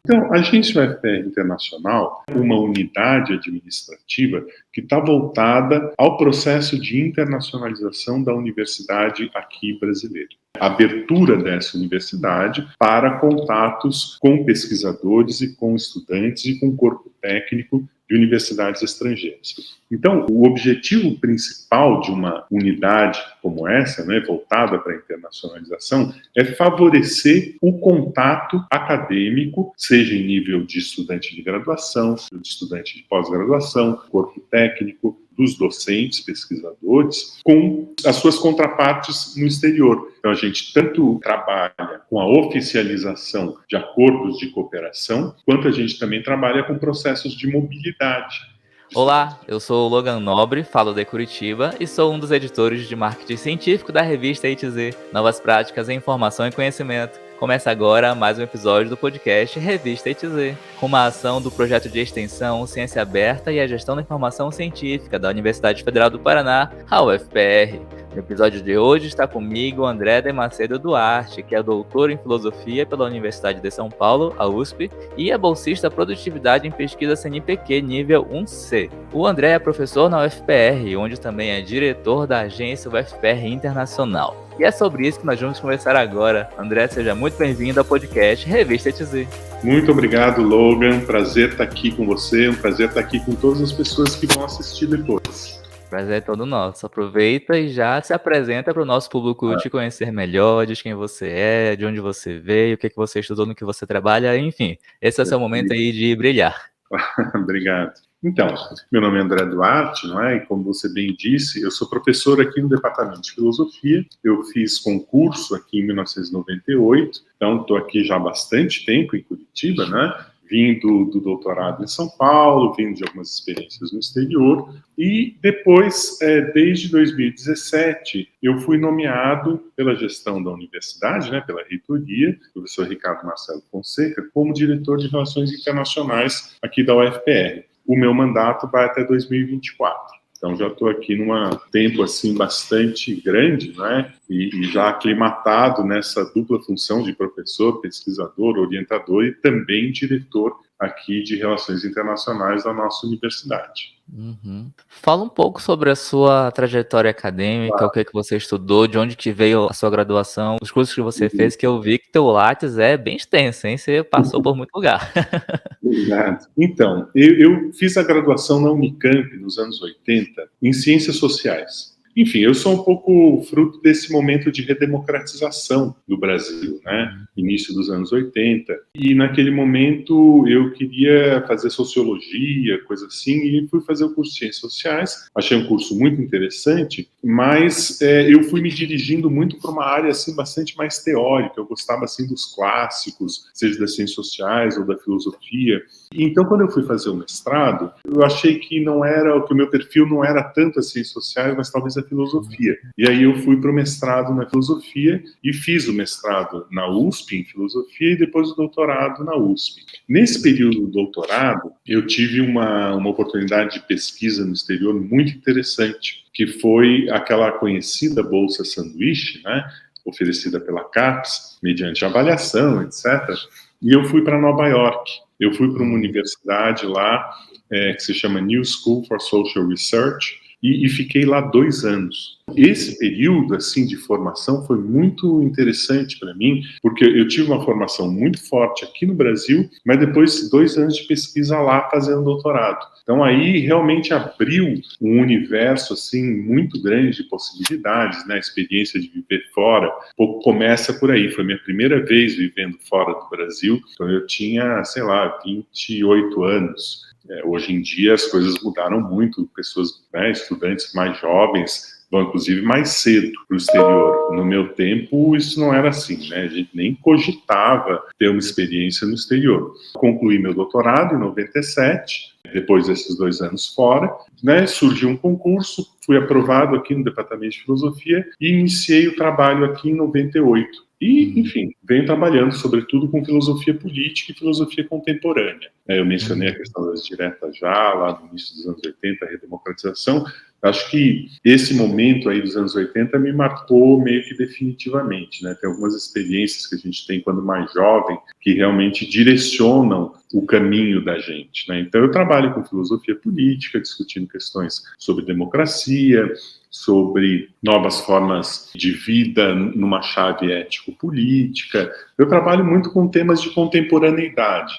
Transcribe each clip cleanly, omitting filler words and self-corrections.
Então, a Agência UFPR Internacional é uma unidade administrativa que está voltada ao processo de internacionalização da universidade aqui brasileira. A abertura dessa universidade para contatos com pesquisadores e com estudantes e com corpo técnico de universidades estrangeiras. Então, o objetivo principal de uma unidade como essa, voltada para a internacionalização, é favorecer o contato acadêmico, seja em nível de estudante de graduação, de estudante de pós-graduação, corpo técnico, dos docentes, pesquisadores, com as suas contrapartes no exterior. Então, a gente tanto trabalha com a oficialização de acordos de cooperação, quanto a gente também trabalha com processos de mobilidade. Olá, eu sou o Logan Nobre, falo de Curitiba e sou um dos editores de marketing científico da revista ITZ, Novas Práticas em Informação e Conhecimento. Começa agora mais um episódio do podcast Revista ITZ, com uma ação do projeto de extensão Ciência Aberta e a Gestão da Informação Científica da Universidade Federal do Paraná, a UFPR. No episódio de hoje está comigo André de Macedo Duarte, que é doutor em Filosofia pela Universidade de São Paulo, a USP, e é bolsista Produtividade em Pesquisa CNPq nível 1C. O André é professor na UFPR, onde também é diretor da agência UFPR Internacional. E é sobre isso que nós vamos conversar agora. André, seja muito bem-vindo ao podcast Revista ITZ. Muito obrigado, Logan. Prazer estar aqui com você, um prazer estar aqui com todas as pessoas que vão assistir depois. Prazer é todo nosso. Aproveita e já se apresenta para o nosso público te conhecer melhor, diz quem você é, de onde você veio, o que você estudou, no que você trabalha, enfim. Esse é o seu momento aí de brilhar. Obrigado. Então, meu nome é André Duarte, e como você bem disse, eu sou professor aqui no Departamento de Filosofia. Eu fiz concurso aqui em 1998, então estou aqui já há bastante tempo em Curitiba, vindo do doutorado em São Paulo, vindo de algumas experiências no exterior, e depois, desde 2017, eu fui nomeado pela gestão da universidade, pela reitoria, professor Ricardo Marcelo Fonseca, como diretor de Relações Internacionais aqui da UFPR. O meu mandato vai até 2024. Então, já estou aqui num tempo assim, bastante grande, e já aclimatado nessa dupla função de professor, pesquisador, orientador e também diretor aqui de Relações Internacionais da nossa universidade. Uhum. Fala um pouco sobre a sua trajetória acadêmica, o que você estudou, de onde que veio a sua graduação, os cursos que você fez, que eu vi que teu Lattes é bem extenso, hein? Você passou por muito lugar. Obrigado. Então, eu fiz a graduação na Unicamp nos anos 80 em Ciências Sociais. Enfim, eu sou um pouco fruto desse momento de redemocratização do Brasil, início dos anos 80. E naquele momento eu queria fazer sociologia, coisa assim, e fui fazer o curso de Ciências Sociais. Achei um curso muito interessante, mas eu fui me dirigindo muito para uma área assim, bastante mais teórica. Eu gostava assim, dos clássicos, seja das Ciências Sociais ou da Filosofia. E, então, quando eu fui fazer o mestrado, eu achei que que o meu perfil não era tanto as Ciências Sociais, mas talvez a Filosofia. E aí eu fui para o mestrado na Filosofia e fiz o mestrado na USP em Filosofia e depois o doutorado na USP. Nesse período do doutorado, eu tive uma oportunidade de pesquisa no exterior muito interessante, que foi aquela conhecida Bolsa Sanduíche, oferecida pela CAPES, mediante avaliação, etc. E eu fui para Nova York. Eu fui para uma universidade lá, que se chama New School for Social Research, e fiquei lá 2 anos. Esse período assim de formação foi muito interessante para mim, porque eu tive uma formação muito forte aqui no Brasil, mas depois 2 anos de pesquisa lá fazendo doutorado. Então aí realmente abriu um universo assim muito grande de possibilidades, a experiência de viver fora. Começa por aí, foi minha primeira vez vivendo fora do Brasil, então eu tinha, 28 anos. Hoje em dia as coisas mudaram muito, pessoas, estudantes mais jovens vão inclusive mais cedo para o exterior. No meu tempo isso não era assim, a gente nem cogitava ter uma experiência no exterior. Concluí meu doutorado em 97, depois desses 2 anos fora, surgiu um concurso, fui aprovado aqui no Departamento de Filosofia e iniciei o trabalho aqui em 98. E, enfim, venho trabalhando sobretudo com filosofia política e filosofia contemporânea. Eu mencionei a questão das diretas já, lá no início dos anos 80, a redemocratização. Acho que esse momento aí dos anos 80 me marcou meio que definitivamente, né? Tem algumas experiências que a gente tem quando mais jovem que realmente direcionam o caminho da gente, né? Então eu trabalho com filosofia política, discutindo questões sobre democracia, sobre novas formas de vida numa chave ético-política. Eu trabalho muito com temas de contemporaneidade.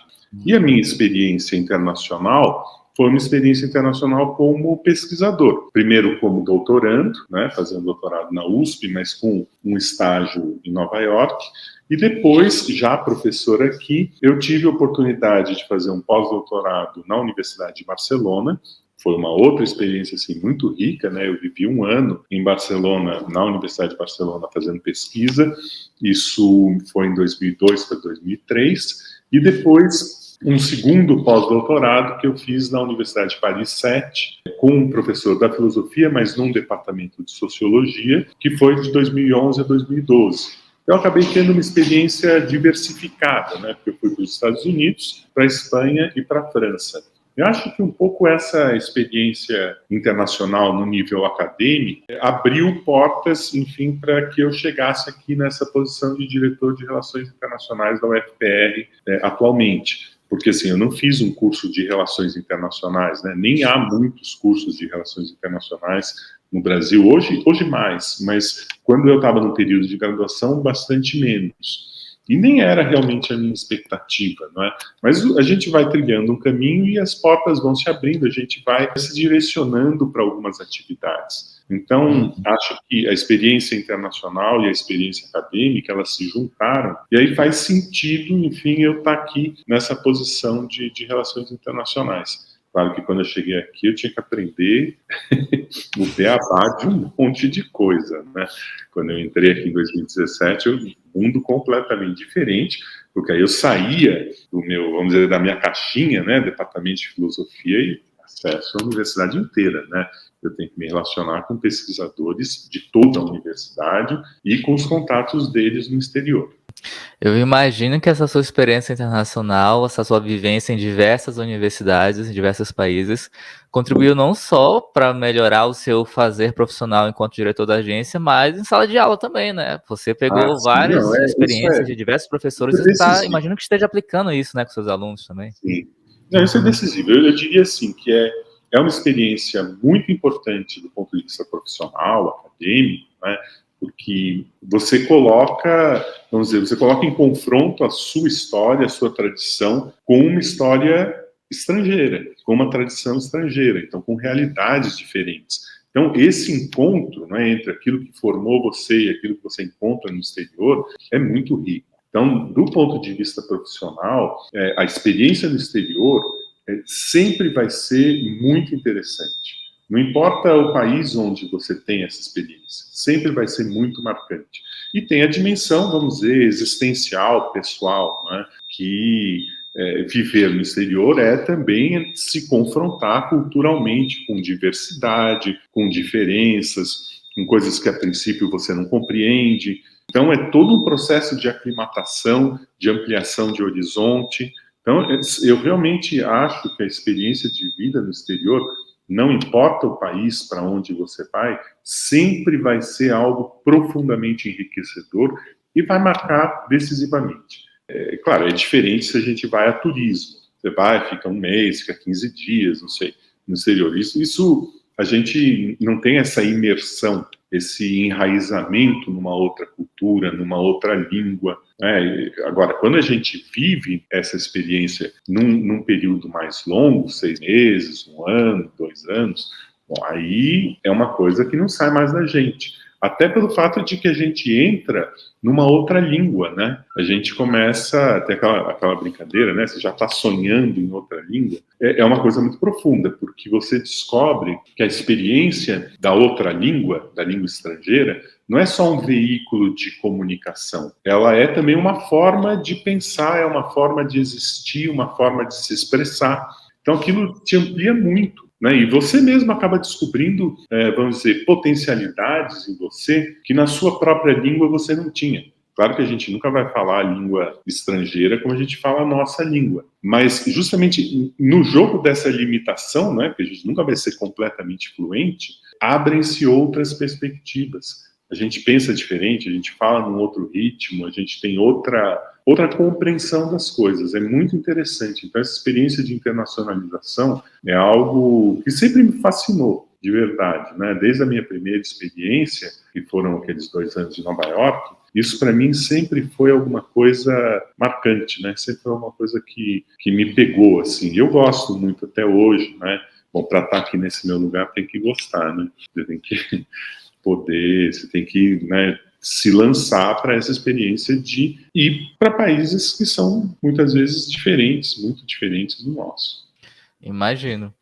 E a minha experiência internacional foi uma experiência internacional como pesquisador. Primeiro como doutorando, né, fazendo doutorado na USP, mas com um estágio em Nova York. E depois, já professor aqui, eu tive a oportunidade de fazer um pós-doutorado na Universidade de Barcelona. Foi uma outra experiência assim, muito rica, né? Eu vivi um ano em Barcelona, na Universidade de Barcelona, fazendo pesquisa. Isso foi em 2002 para 2003. E depois um segundo pós-doutorado que eu fiz na Universidade de Paris 7, com um professor da filosofia, mas num departamento de sociologia, que foi de 2011 a 2012. Eu acabei tendo uma experiência diversificada, né? Porque eu fui para os Estados Unidos, para a Espanha e para a França. Eu acho que um pouco essa experiência internacional no nível acadêmico abriu portas, enfim, para que eu chegasse aqui nessa posição de diretor de Relações Internacionais da UFPR atualmente. Porque, assim, eu não fiz um curso de Relações Internacionais, né? Nem há muitos cursos de Relações Internacionais no Brasil, hoje mais, mas quando eu estava no período de graduação, bastante menos. E nem era realmente a minha expectativa, não é? Mas a gente vai trilhando um caminho e as portas vão se abrindo, a gente vai se direcionando para algumas atividades. Então, acho que a experiência internacional e a experiência acadêmica, elas se juntaram, e aí faz sentido, enfim, eu estar aqui nessa posição de relações internacionais. Claro que quando eu cheguei aqui, eu tinha que aprender o beabá de um monte de coisa, né? Quando eu entrei aqui em 2017, um mundo completamente diferente, porque aí eu saía do meu, vamos dizer, da minha caixinha, né, departamento de filosofia, e acesso à universidade inteira, né? Eu tenho que me relacionar com pesquisadores de toda a universidade e com os contatos deles no exterior. Eu imagino que essa sua experiência internacional, essa sua vivência em diversas universidades, em diversos países, contribuiu não só para melhorar o seu fazer profissional enquanto diretor da agência, mas em sala de aula também, né? Você pegou Sim, várias não, experiências de diversos professores e imagino que esteja aplicando isso, né, com seus alunos também. Sim. Não, isso é decisivo. Eu diria assim que é uma experiência muito importante do ponto de vista profissional, acadêmico, né? Porque você coloca, vamos dizer, você coloca em confronto a sua história, a sua tradição, com uma história estrangeira, com uma tradição estrangeira, então com realidades diferentes. Então, esse encontro, né, entre aquilo que formou você e aquilo que você encontra no exterior é muito rico. Então, do ponto de vista profissional, a experiência no exterior sempre vai ser muito interessante. Não importa o país onde você tem essa experiência, sempre vai ser muito marcante. E tem a dimensão, vamos dizer, existencial, pessoal, né? Que viver no exterior é também se confrontar culturalmente com diversidade, com diferenças, com coisas que a princípio você não compreende. Então é todo um processo de aclimatação, de ampliação de horizonte. Então eu realmente acho que a experiência de vida no exterior, não importa o país para onde você vai, sempre vai ser algo profundamente enriquecedor e vai marcar decisivamente. Claro, é diferente se a gente vai a turismo. Você vai, fica um mês, fica 15 dias, não sei, no exterior. Isso a gente não tem essa imersão, esse enraizamento numa outra cultura, numa outra língua. Né? Agora, quando a gente vive essa experiência num período mais longo, 6 meses, 1 ano, 2 anos, bom, aí é uma coisa que não sai mais da gente. Até pelo fato de que a gente entra numa outra língua, né? A gente começa a ter aquela brincadeira, né? Você já está sonhando em outra língua. É uma coisa muito profunda, porque você descobre que a experiência da outra língua, da língua estrangeira, não é só um veículo de comunicação. Ela é também uma forma de pensar, é uma forma de existir, uma forma de se expressar. Então aquilo te amplia muito. Né? E você mesmo acaba descobrindo, vamos dizer, potencialidades em você que na sua própria língua você não tinha. Claro que a gente nunca vai falar a língua estrangeira como a gente fala a nossa língua. Mas justamente no jogo dessa limitação, né, que a gente nunca vai ser completamente fluente, abrem-se outras perspectivas. A gente pensa diferente, a gente fala num outro ritmo, a gente tem outra compreensão das coisas. É muito interessante. Então, essa experiência de internacionalização é algo que sempre me fascinou, de verdade, né? Desde a minha primeira experiência, que foram aqueles 2 anos de Nova York, isso para mim sempre foi alguma coisa marcante, né? Sempre foi uma coisa que me pegou, assim. Eu gosto muito até hoje, né? Bom, para estar aqui nesse meu lugar tem que gostar, né? Você tem que poder, você tem que, né, se lançar para essa experiência de ir para países que são muitas vezes diferentes, muito diferentes do nosso. Imagino.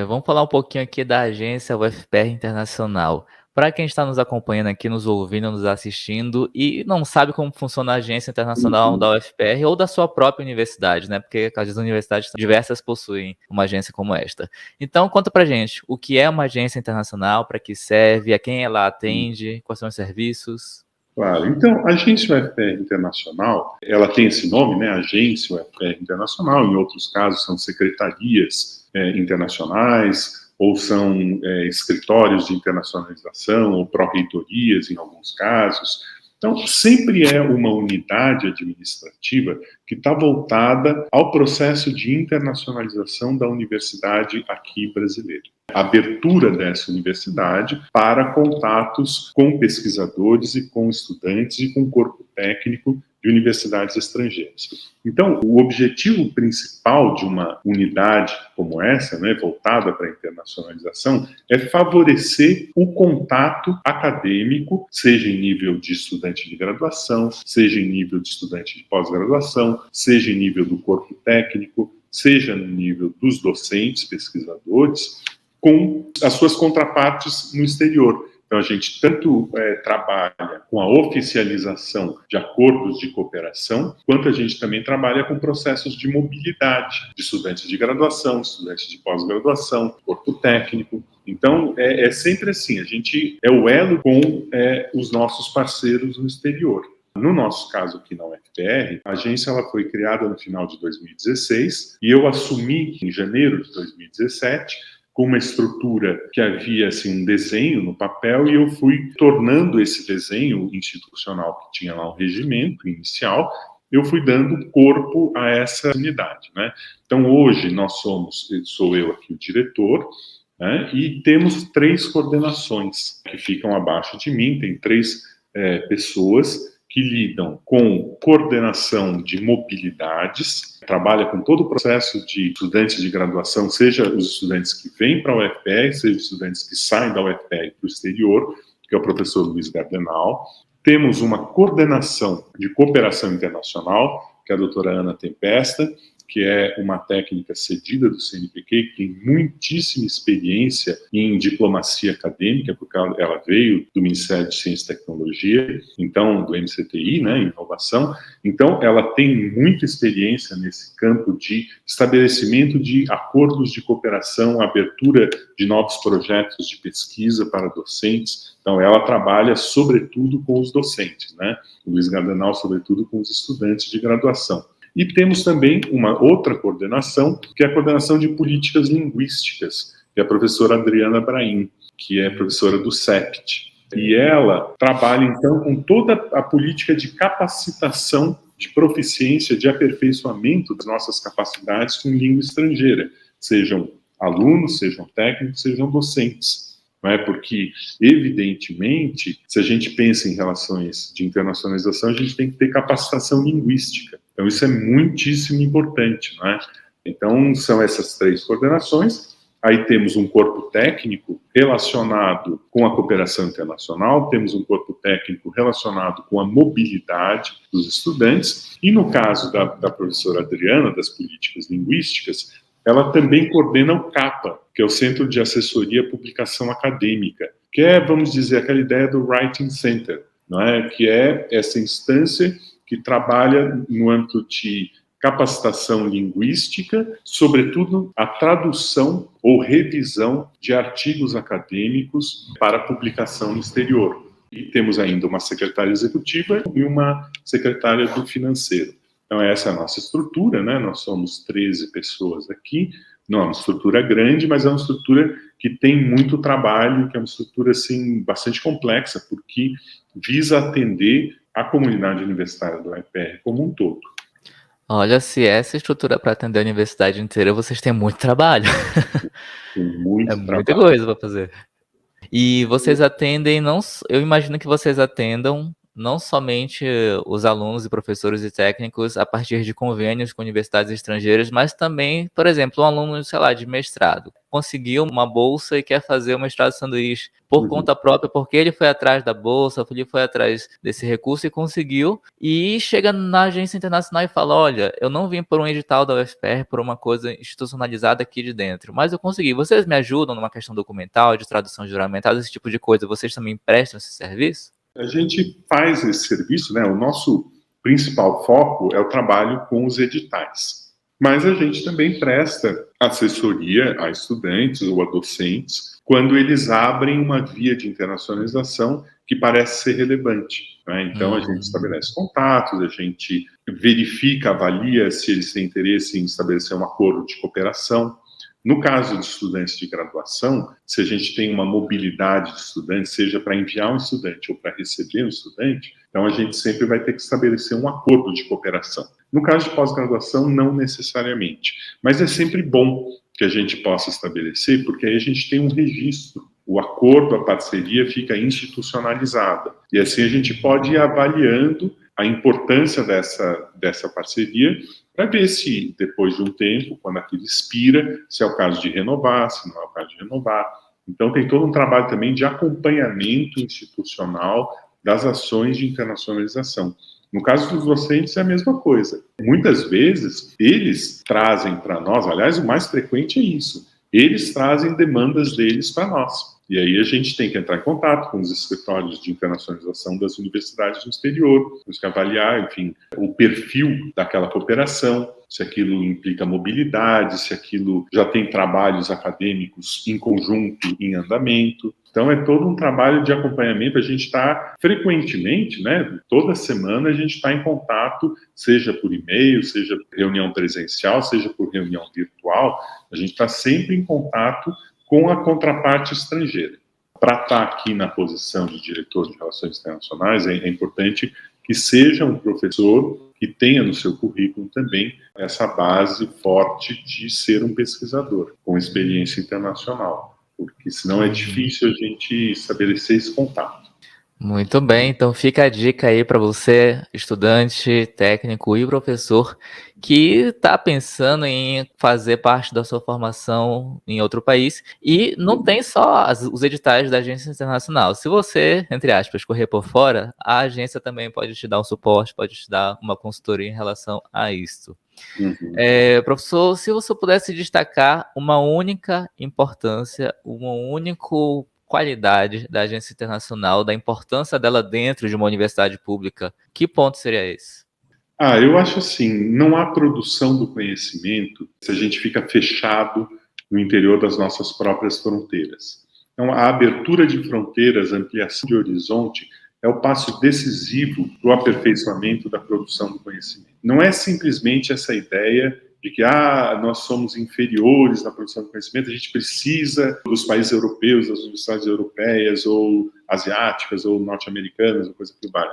Vamos falar um pouquinho aqui da agência UFPR Internacional. Para quem está nos acompanhando aqui, nos ouvindo, nos assistindo e não sabe como funciona a agência internacional da UFPR ou da sua própria universidade, né? Porque as universidades diversas possuem uma agência como esta. Então, conta pra gente, o que é uma agência internacional, para que serve, a quem ela atende, quais são os serviços? Claro. Então, a Agência UFPR Internacional, ela tem esse nome, né? Agência UFPR Internacional. Em outros casos, são secretarias internacionais, ou são escritórios de internacionalização, ou pró-reitorias, em alguns casos. Então, sempre é uma unidade administrativa que está voltada ao processo de internacionalização da universidade aqui brasileira. A abertura dessa universidade para contatos com pesquisadores e com estudantes e com corpo técnico de universidades estrangeiras. Então, o objetivo principal de uma unidade como essa, né, voltada para a internacionalização, é favorecer o contato acadêmico, seja em nível de estudante de graduação, seja em nível de estudante de pós-graduação, seja em nível do corpo técnico, seja no nível dos docentes, pesquisadores, com as suas contrapartes no exterior. Então, a gente tanto trabalha com a oficialização de acordos de cooperação, quanto a gente também trabalha com processos de mobilidade de estudantes de graduação, estudantes de pós-graduação, corpo técnico. Então, é sempre assim, a gente é o elo com os nossos parceiros no exterior. No nosso caso aqui na UFPR, a agência ela foi criada no final de 2016 e eu assumi em janeiro de 2017 com uma estrutura que havia assim, um desenho no papel e eu fui tornando esse desenho institucional que tinha lá um regimento inicial, eu fui dando corpo a essa unidade, né? Então hoje sou eu aqui o diretor, né? E temos 3 coordenações que ficam abaixo de mim, tem 3 pessoas que lidam com coordenação de mobilidades, trabalha com todo o processo de estudantes de graduação, seja os estudantes que vêm para a UFPR, seja os estudantes que saem da UFPR para o exterior, que é o professor Luiz Gardenal. Temos uma coordenação de cooperação internacional, que é a doutora Ana Tempesta, que é uma técnica cedida do CNPq, que tem muitíssima experiência em diplomacia acadêmica, porque ela veio do Ministério de Ciência e Tecnologia, então do MCTI, né, inovação. Então, ela tem muita experiência nesse campo de estabelecimento de acordos de cooperação, abertura de novos projetos de pesquisa para docentes. Então, ela trabalha, sobretudo, com os docentes, né? O Luiz Gardenal, sobretudo, com os estudantes de graduação. E temos também uma outra coordenação, que é a coordenação de políticas linguísticas, que é a professora Adriana Brahim, que é professora do CEPT. E ela trabalha, então, com toda a política de capacitação, de proficiência, de aperfeiçoamento das nossas capacidades com língua estrangeira, sejam alunos, sejam técnicos, sejam docentes. Não é? Porque, evidentemente, se a gente pensa em relações de internacionalização, a gente tem que ter capacitação linguística. Então, isso é muitíssimo importante, não é? Então, são essas 3 coordenações. Aí temos um corpo técnico relacionado com a cooperação internacional, temos um corpo técnico relacionado com a mobilidade dos estudantes, e no caso da professora Adriana, das políticas linguísticas, ela também coordena o CAPA, que é o Centro de Assessoria à Publicação Acadêmica, que é, vamos dizer, aquela ideia do Writing Center, não é? Que é essa instância que trabalha no âmbito de capacitação linguística, sobretudo a tradução ou revisão de artigos acadêmicos para publicação no exterior. E temos ainda uma secretária executiva e uma secretária do financeiro. Então, essa é a nossa estrutura, né? Nós somos 13 pessoas aqui. Não é uma estrutura grande, mas é uma estrutura que tem muito trabalho, que é uma estrutura, assim, bastante complexa, porque visa atender a comunidade universitária do UEPR como um todo. Olha, se essa estrutura para atender a universidade inteira, vocês têm muito trabalho. Tem É muito muita trabalho. coisa para fazer. E vocês atendem, não, eu imagino que vocês atendam não somente os alunos e professores e técnicos a partir de convênios com universidades estrangeiras, mas também, por exemplo, um aluno, sei lá, de mestrado, conseguiu uma bolsa e quer fazer um mestrado de sanduíche por conta própria, porque ele foi atrás da bolsa, ele foi atrás desse recurso e conseguiu, e chega na agência internacional e fala, olha, eu não vim por um edital da UFPR, por uma coisa institucionalizada aqui de dentro, mas eu consegui. Vocês me ajudam numa questão documental, de tradução juramentada, esse tipo de coisa? Vocês também prestam esse serviço? A gente faz esse serviço, né? O nosso principal foco é o trabalho com os editais. Mas a gente também presta assessoria a estudantes ou a docentes quando eles abrem uma via de internacionalização que parece ser relevante, né? Então, a gente estabelece contatos, a gente verifica, avalia se eles têm interesse em estabelecer um acordo de cooperação. No caso de estudantes de graduação, se a gente tem uma mobilidade de estudantes, seja para enviar um estudante ou para receber um estudante, então a gente sempre vai ter que estabelecer um acordo de cooperação. No caso de pós-graduação, não necessariamente, mas é sempre bom que a gente possa estabelecer, porque aí a gente tem um registro. O acordo, a parceria fica institucionalizada. E assim a gente pode ir avaliando a importância dessa parceria para ver se, depois de um tempo, quando aquilo expira, se é o caso de renovar, se não é o caso de renovar. Então, tem todo um trabalho também de acompanhamento institucional das ações de internacionalização. No caso dos docentes, é a mesma coisa. Muitas vezes, eles trazem para nós, aliás, o mais frequente é isso, eles trazem demandas deles para nós. E aí a gente tem que entrar em contato com os escritórios de internacionalização das universidades do exterior, temos que avaliar, enfim, o perfil daquela cooperação, se aquilo implica mobilidade, se aquilo já tem trabalhos acadêmicos em conjunto, em andamento. Então, é todo um trabalho de acompanhamento. A gente está frequentemente, né, toda semana a gente está em contato, seja por e-mail, seja por reunião presencial, seja por reunião virtual, a gente está sempre em contato com a contraparte estrangeira. Para estar aqui na posição de diretor de Relações Internacionais, é importante que seja um professor que tenha no seu currículo também essa base forte de ser um pesquisador, com experiência internacional, porque senão é difícil a gente estabelecer esse contato. Muito bem, então fica a dica aí para você, estudante, técnico e professor, que está pensando em fazer parte da sua formação em outro país e não tem só os editais da agência internacional. Se você, entre aspas, correr por fora, a agência também pode te dar um suporte, pode te dar uma consultoria em relação a isso. Professor, se você pudesse destacar uma única importância, um único qualidade da agência internacional, da importância dela dentro de uma universidade pública, que ponto seria esse? Eu acho assim, não há produção do conhecimento se a gente fica fechado no interior das nossas próprias fronteiras. Então, a abertura de fronteiras, a ampliação de horizonte, é o passo decisivo para o aperfeiçoamento da produção do conhecimento. Não é simplesmente essa ideia de que nós somos inferiores na produção do conhecimento, a gente precisa dos países europeus, das universidades europeias, ou asiáticas, ou norte-americanas, ou coisa que vale.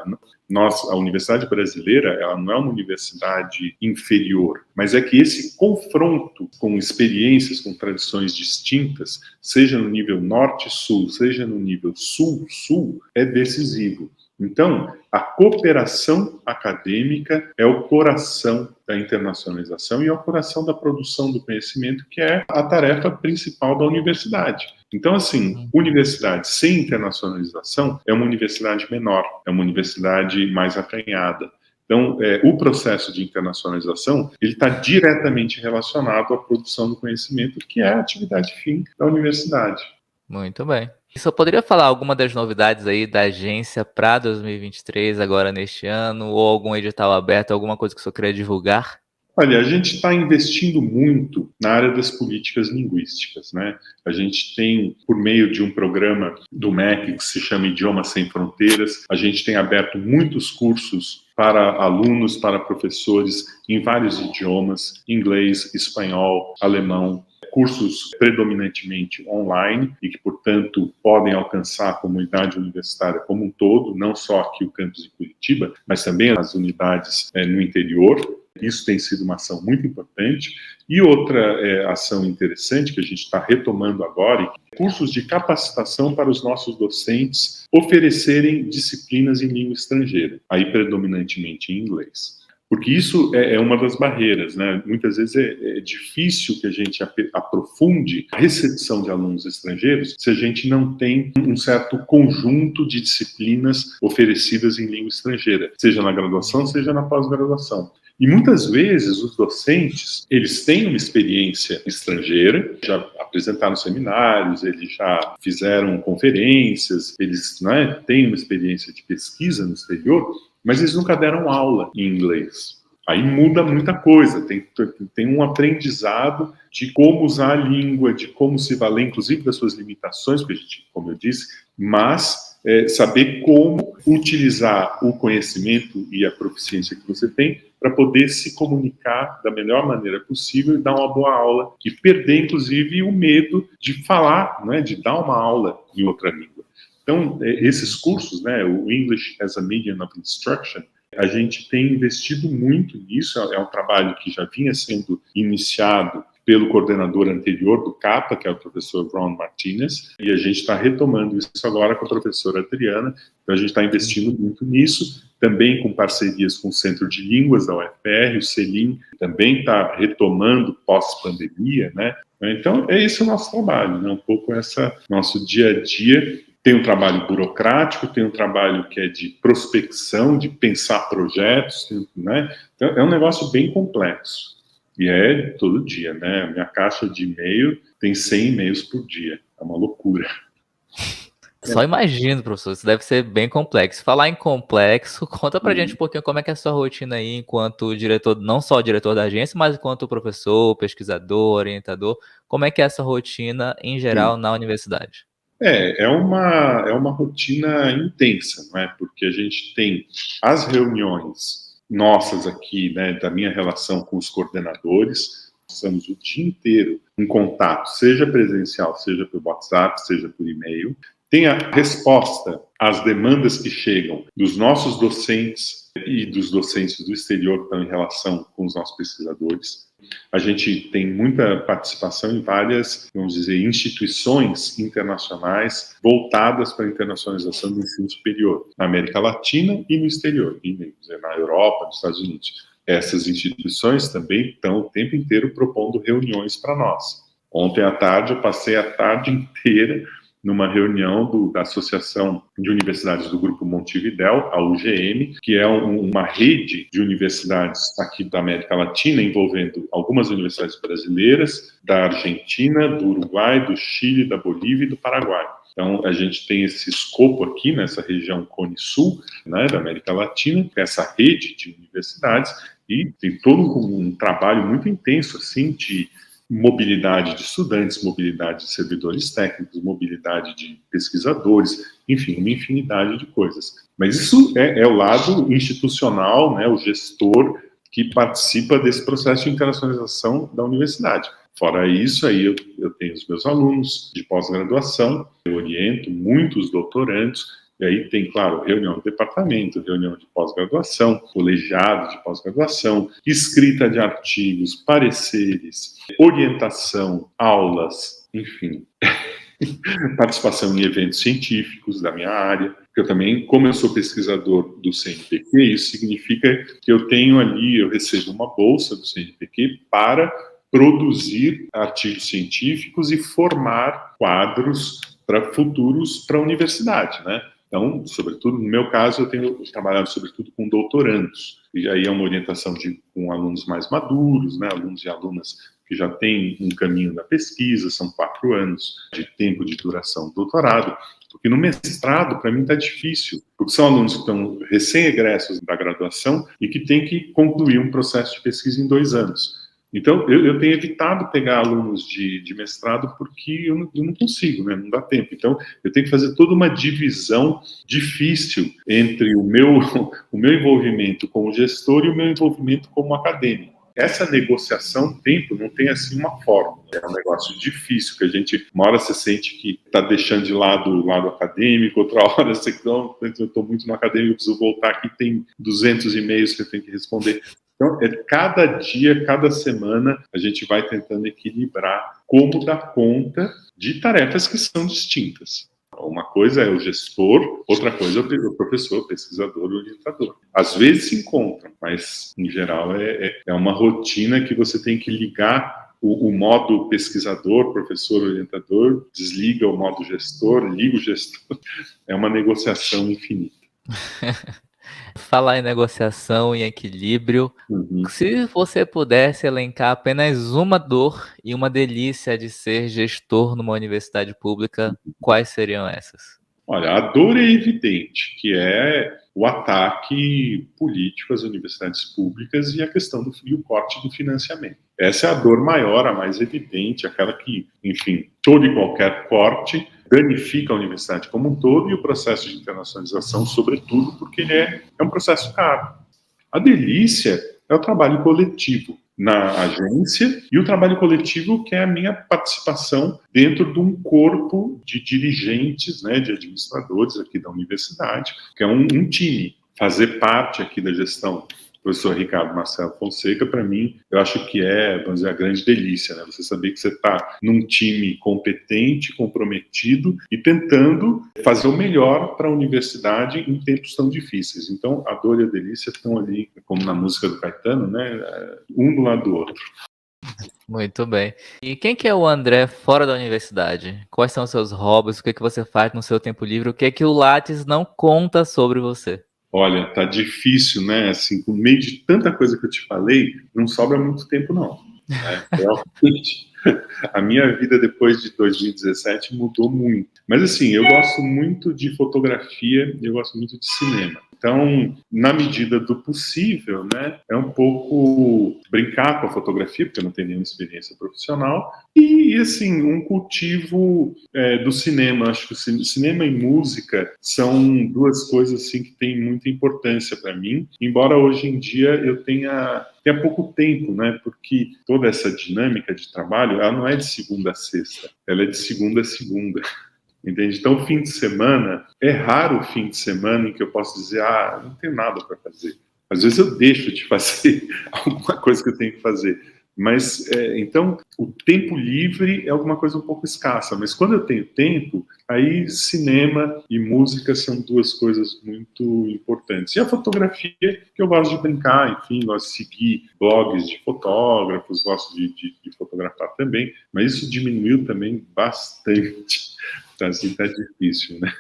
A universidade brasileira, ela não é uma universidade inferior, mas é que esse confronto com experiências, com tradições distintas, seja no nível norte-sul, seja no nível sul-sul, é decisivo. Então, a cooperação acadêmica é o coração da internacionalização e é o coração da produção do conhecimento, que é a tarefa principal da universidade. Então, assim, universidade sem internacionalização é uma universidade menor, é uma universidade mais acanhada. Então, o processo de internacionalização, ele está diretamente relacionado à produção do conhecimento, que é a atividade fim da universidade. Muito bem. E só poderia falar alguma das novidades aí da agência para 2023, agora neste ano, ou algum edital aberto, alguma coisa que o senhor queria divulgar? Olha, a gente está investindo muito na área das políticas linguísticas, né? A gente tem, por meio de um programa do MEC que se chama Idiomas Sem Fronteiras, a gente tem aberto muitos cursos para alunos, para professores em vários idiomas, inglês, espanhol, alemão, cursos predominantemente online e que, portanto, podem alcançar a comunidade universitária como um todo, não só aqui o campus de Curitiba, mas também as unidades no interior. Isso tem sido uma ação muito importante. E outra ação interessante que a gente está retomando agora, cursos de capacitação para os nossos docentes oferecerem disciplinas em língua estrangeira, aí predominantemente em inglês. Porque isso é uma das barreiras, né? Muitas vezes é difícil que a gente aprofunde a recepção de alunos estrangeiros se a gente não tem um certo conjunto de disciplinas oferecidas em língua estrangeira, seja na graduação, seja na pós-graduação. E muitas vezes os docentes, eles têm uma experiência estrangeira, já apresentaram seminários, eles já fizeram conferências, eles têm uma experiência de pesquisa no exterior, mas eles nunca deram aula em inglês. Aí muda muita coisa, tem um aprendizado de como usar a língua, de como se valer, inclusive das suas limitações, porque a gente, como eu disse, mas saber como utilizar o conhecimento e a proficiência que você tem para poder se comunicar da melhor maneira possível e dar uma boa aula, e perder, inclusive, o medo de falar, de dar uma aula em outra língua. Então, esses cursos, o English as a Medium of Instruction, a gente tem investido muito nisso, é um trabalho que já vinha sendo iniciado pelo coordenador anterior do CAPA, que é o professor Ron Martinez, e a gente está retomando isso agora com a professora Adriana, então a gente está investindo muito nisso, também com parcerias com o Centro de Línguas da UFR, o CELIM também está retomando pós-pandemia, né? Então, esse é o nosso trabalho, um pouco nosso dia a dia. Tem um trabalho burocrático, tem um trabalho que é de prospecção, de pensar projetos, né? Então, é um negócio bem complexo. E é todo dia, né? A minha caixa de e-mail tem 100 e-mails por dia. É uma loucura. Só imagino, professor, isso deve ser bem complexo. Falar em complexo, conta pra gente um pouquinho como é que é a sua rotina aí enquanto diretor, não só diretor da agência, mas enquanto professor, pesquisador, orientador. Como é que é essa rotina em geral na universidade? É uma rotina intensa, não é? Porque a gente tem as reuniões nossas aqui, da minha relação com os coordenadores, estamos o dia inteiro em contato, seja presencial, seja por WhatsApp, seja por e-mail. Tem a resposta às demandas que chegam dos nossos docentes e dos docentes do exterior que estão em relação com os nossos pesquisadores. A gente tem muita participação em várias, vamos dizer, instituições internacionais voltadas para a internacionalização do ensino superior, na América Latina e no exterior, na Europa, nos Estados Unidos. Essas instituições também estão o tempo inteiro propondo reuniões para nós. Ontem à tarde, eu passei a tarde inteira numa reunião da Associação de Universidades do Grupo Montevidéu, a UGM, que é uma rede de universidades aqui da América Latina, envolvendo algumas universidades brasileiras, da Argentina, do Uruguai, do Chile, da Bolívia e do Paraguai. Então, a gente tem esse escopo aqui, nessa região Cone Sul, da América Latina, essa rede de universidades, e tem todo um trabalho muito intenso, assim, de mobilidade de estudantes, mobilidade de servidores técnicos, mobilidade de pesquisadores, enfim, uma infinidade de coisas. Mas isso é o lado institucional, o gestor que participa desse processo de internacionalização da universidade. Fora isso, aí eu tenho os meus alunos de pós-graduação, eu oriento muitos doutorandos, e aí tem, claro, reunião do departamento, reunião de pós-graduação, colegiado de pós-graduação, escrita de artigos, pareceres, orientação, aulas, enfim, participação em eventos científicos da minha área. Eu também, como eu sou pesquisador do CNPq, isso significa que eu recebo uma bolsa do CNPq para produzir artigos científicos e formar quadros para futuros para a universidade, Então, sobretudo, no meu caso, eu tenho trabalhado sobretudo com doutorandos, e aí é uma orientação com alunos mais maduros, alunos e alunas que já têm um caminho da pesquisa, são 4 anos de tempo de duração do doutorado, Porque no mestrado, para mim, está difícil, porque são alunos que estão recém-egressos da graduação e que têm que concluir um processo de pesquisa em 2 anos. Então, eu tenho evitado pegar alunos de mestrado porque eu não consigo, né? Não dá tempo. Então, eu tenho que fazer toda uma divisão difícil entre o meu envolvimento como gestor e o meu envolvimento como acadêmico. Essa negociação do tempo não tem, assim, uma fórmula. É um negócio difícil, que a gente, uma hora você sente que está deixando de lado o lado acadêmico, outra hora você, não, eu estou muito no acadêmico, eu preciso voltar aqui, tem 200 e-mails que eu tenho que responder. Então, cada dia, cada semana, a gente vai tentando equilibrar como dar conta de tarefas que são distintas. Uma coisa é o gestor, outra coisa é o professor, o pesquisador, o orientador. Às vezes se encontram, mas, em geral, é uma rotina que você tem que ligar o modo pesquisador, professor, orientador, desliga o modo gestor, liga o gestor. É uma negociação infinita. Falar em negociação e equilíbrio, se você pudesse elencar apenas uma dor e uma delícia de ser gestor numa universidade pública, quais seriam essas? Olha, a dor é evidente, que é o ataque político às universidades públicas e a questão e o corte do financiamento. Essa é a dor maior, a mais evidente, aquela que, enfim, todo e qualquer corte danifica a universidade como um todo e o processo de internacionalização, sobretudo, porque ele é um processo caro. A delícia é o trabalho coletivo na agência e o trabalho coletivo que é a minha participação dentro de um corpo de dirigentes, né, de administradores aqui da universidade, que é um time. Fazer parte aqui da gestão do professor Ricardo Marcelo Fonseca, para mim, eu acho que vamos dizer, a grande delícia, né? Você saber que você está num time competente, comprometido e tentando fazer o melhor para a universidade em tempos tão difíceis. Então, a dor e a delícia estão ali, como na música do Caetano, né? Um do lado do outro. Muito bem. E quem que é o André fora da universidade? Quais são os seus hobbies? O que você faz no seu tempo livre? O que o Lattes não conta sobre você? Olha, tá difícil, né? Assim, no meio de tanta coisa que eu te falei, não sobra muito tempo, não. Né? Realmente, a minha vida depois de 2017 mudou muito. Mas, assim, eu gosto muito de fotografia e eu gosto muito de cinema. Então, na medida do possível, né, é um pouco brincar com a fotografia, porque eu não tenho nenhuma experiência profissional, e assim, um cultivo do cinema. Acho que o cinema e música são duas coisas assim, que têm muita importância para mim, embora hoje em dia eu tenha pouco tempo, né, porque toda essa dinâmica de trabalho, ela não é de segunda a sexta, ela é de segunda a segunda. Entende? Então, fim de semana, é raro o fim de semana em que eu posso dizer, não tenho nada para fazer. Às vezes eu deixo de fazer alguma coisa que eu tenho que fazer. Mas, então, o tempo livre é alguma coisa um pouco escassa. Mas quando eu tenho tempo, aí cinema e música são duas coisas muito importantes. E a fotografia, que eu gosto de brincar, enfim, gosto de seguir blogs de fotógrafos, gosto de fotografar também. Mas isso diminuiu também bastante. Então, assim, tá difícil, né?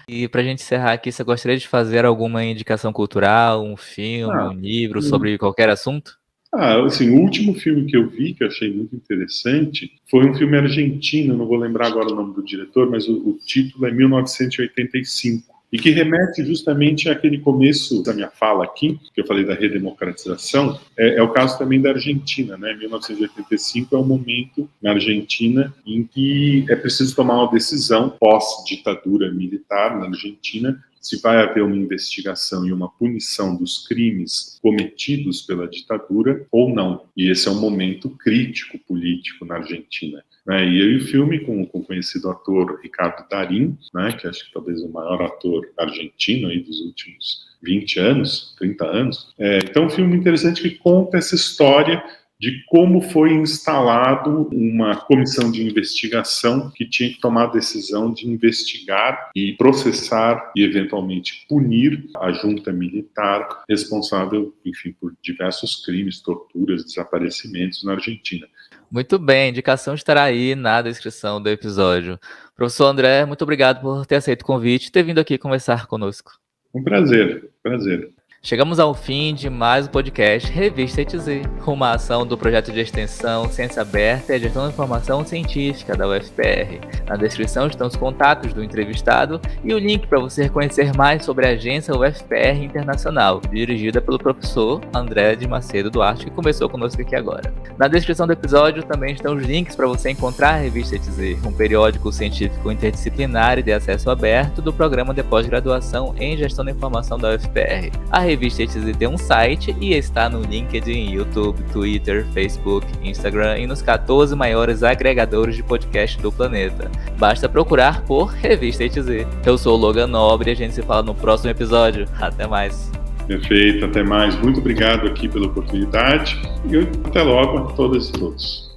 E pra gente encerrar aqui, você gostaria de fazer alguma indicação cultural, um filme, um livro sobre qualquer assunto? Assim, o último filme que eu vi, que eu achei muito interessante, foi um filme argentino, não vou lembrar agora o nome do diretor, mas o título é 1985. E que remete justamente àquele começo da minha fala aqui, que eu falei da redemocratização, é o caso também da Argentina, né? 1985 é um momento na Argentina em que é preciso tomar uma decisão pós-ditadura militar na Argentina, se vai haver uma investigação e uma punição dos crimes cometidos pela ditadura ou não. E esse é um momento crítico político na Argentina. E aí o filme com o conhecido ator Ricardo Darín, né, que acho que talvez o maior ator argentino aí dos últimos 20 anos, 30 anos. Então é um filme interessante que conta essa história de como foi instalado uma comissão de investigação que tinha que tomar a decisão de investigar e processar e eventualmente punir a junta militar responsável, enfim, por diversos crimes, torturas, desaparecimentos na Argentina. Muito bem, a indicação estará aí na descrição do episódio. Professor André, muito obrigado por ter aceito o convite e ter vindo aqui conversar conosco. Um prazer, prazer. Chegamos ao fim de mais um podcast Revista ETZ, uma ação do projeto de extensão Ciência Aberta e Gestão da Informação Científica da UFPR. Na descrição estão os contatos do entrevistado e o link para você conhecer mais sobre a agência UFPR Internacional, dirigida pelo professor André de Macedo Duarte, que conversou conosco aqui agora. Na descrição do episódio também estão os links para você encontrar a Revista ETZ, um periódico científico interdisciplinar e de acesso aberto do programa de pós-graduação em Gestão da Informação da UFPR. A Revista ETZ tem um site e está no LinkedIn, YouTube, Twitter, Facebook, Instagram e nos 14 maiores agregadores de podcast do planeta. Basta procurar por Revista ETZ. Eu sou o Logan Nobre e a gente se fala no próximo episódio. Até mais. Perfeito, até mais. Muito obrigado aqui pela oportunidade e até logo a todas e todos.